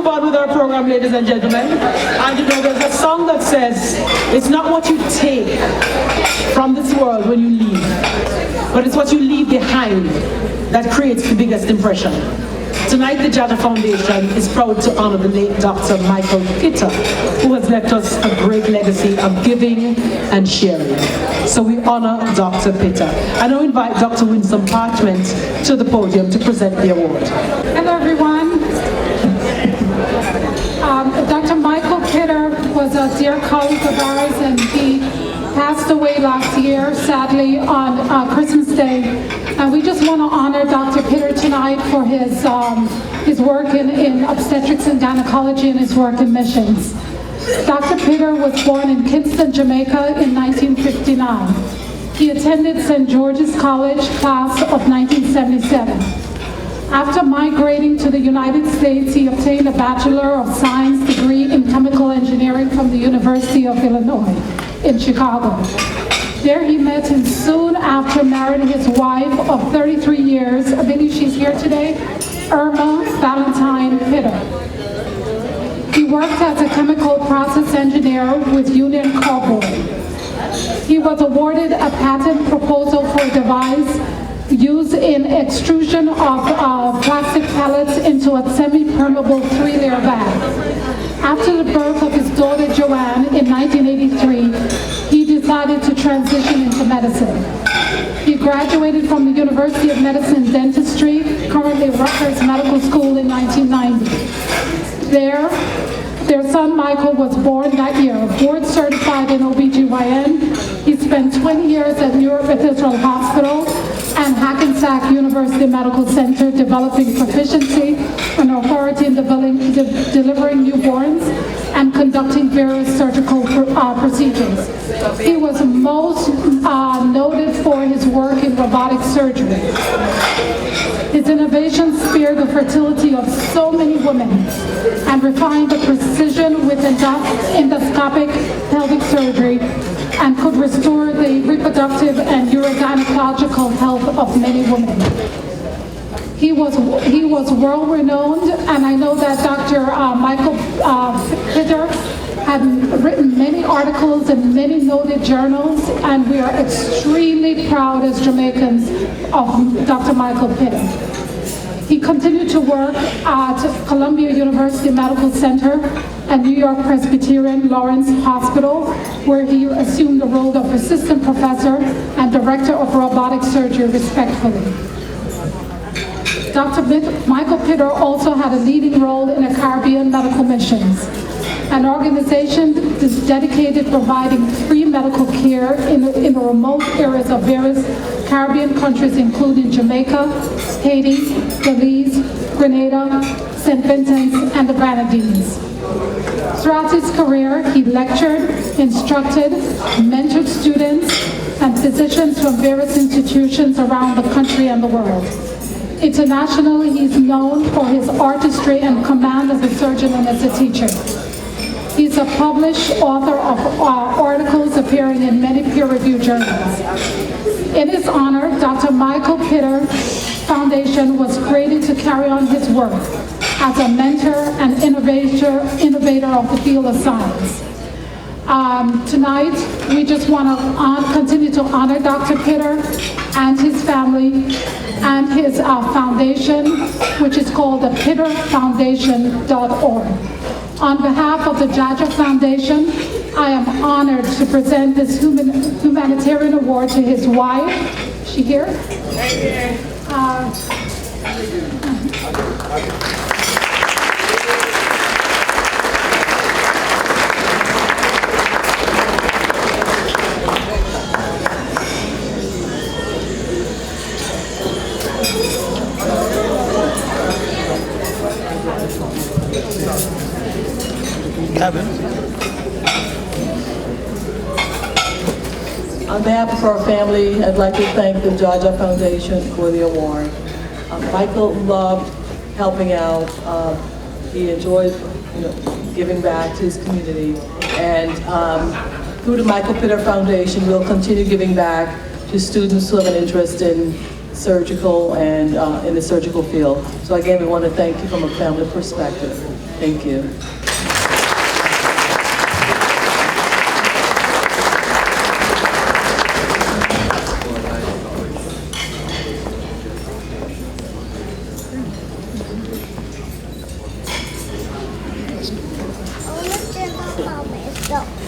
move on with our program, ladies and gentlemen. And you know, there's a song that says, it's not what you take from this world when you leave, but it's what you leave behind that creates the biggest impression. Tonight, the JAHJAH Foundation is proud to honor the late Dr. Michael Pitter, who has left us a great legacy of giving and sharing. So we honor Dr. Pitter. And I invite Dr. Winsome Parchment to the podium to present the award. Hello, everyone. Dr. Michael Pitter was a dear colleague of ours, and he passed away last year, sadly, on Christmas Day. And we just want to honor Dr. Pitter tonight for his work in obstetrics and gynecology and his work in missions. Dr. Pitter was born in Kingston, Jamaica in 1959. He attended St. George's College class of 1977. After migrating to the United States, he obtained a Bachelor of Science degree in Chemical Engineering from the University of Illinois in Chicago. There he met and soon after married his wife of 33 years, I believe she's here today, Irma Valentine Pitter. He worked as a chemical process engineer with Union Carbide. He was awarded a patent proposal for a device used in extrusion of plastic pellets into a semi-permeable 3-layer bag. After the birth of his daughter Joanne in 1983, he decided to transition into medicine. He graduated from the University of Medicine Dentistry, currently Rutgers Medical School, in 1990. There, their son Michael was born that year, board certified in OBGYN. He spent 20 years at New York Bethesda Hospital and Hackensack University Medical Center developing proficiency and authority in delivering newborns and conducting various surgical procedures. He was most noted for his work in robotic surgery. His innovations spared the fertility of so many women and refined the precision with endoscopic pelvic surgery and could restore the reproductive and urogynecological health of many women. He was world-renowned, and I know that Dr. Michael Pitter had written many articles in many noted journals, and we are extremely proud as Jamaicans of Dr. Michael Pitter. He continued to work at Columbia University Medical Center and New York Presbyterian Lawrence Hospital, where he assumed the role of assistant professor and director of robotic surgery, respectively. Dr. Michael Pitter also had a leading role in the Caribbean Medical Missions, an organization dedicated to providing free medical care in the remote areas of various Caribbean countries, including Jamaica, Haiti, Belize, Grenada, St. Vincent, and the Grenadines. Throughout his career, he lectured, instructed, mentored students, and physicians from various institutions around the country and the world. Internationally, he's known for his artistry and command as a surgeon and as a teacher. He's a published author of articles appearing in many peer-reviewed journals. In his honor, Dr. Michael Pitter Foundation was created to carry on his work as a mentor and innovator of the field of science. Tonight, we just want to continue to honor Dr. Pitter and his family and his foundation, which is called the pitterfoundation.org. On behalf of the JAHJAH Foundation, I am honored to present this humanitarian award to his wife. Is she here? On behalf of our family, I'd like to thank the JAHJAH Foundation for the award. Michael loved helping out. He enjoyed giving back to his community. And through the Michael Pitter Foundation, we'll continue giving back to students who have an interest in surgical and in the surgical field. So again, we want to thank you from a family perspective. Thank you. I want to stand up by myself.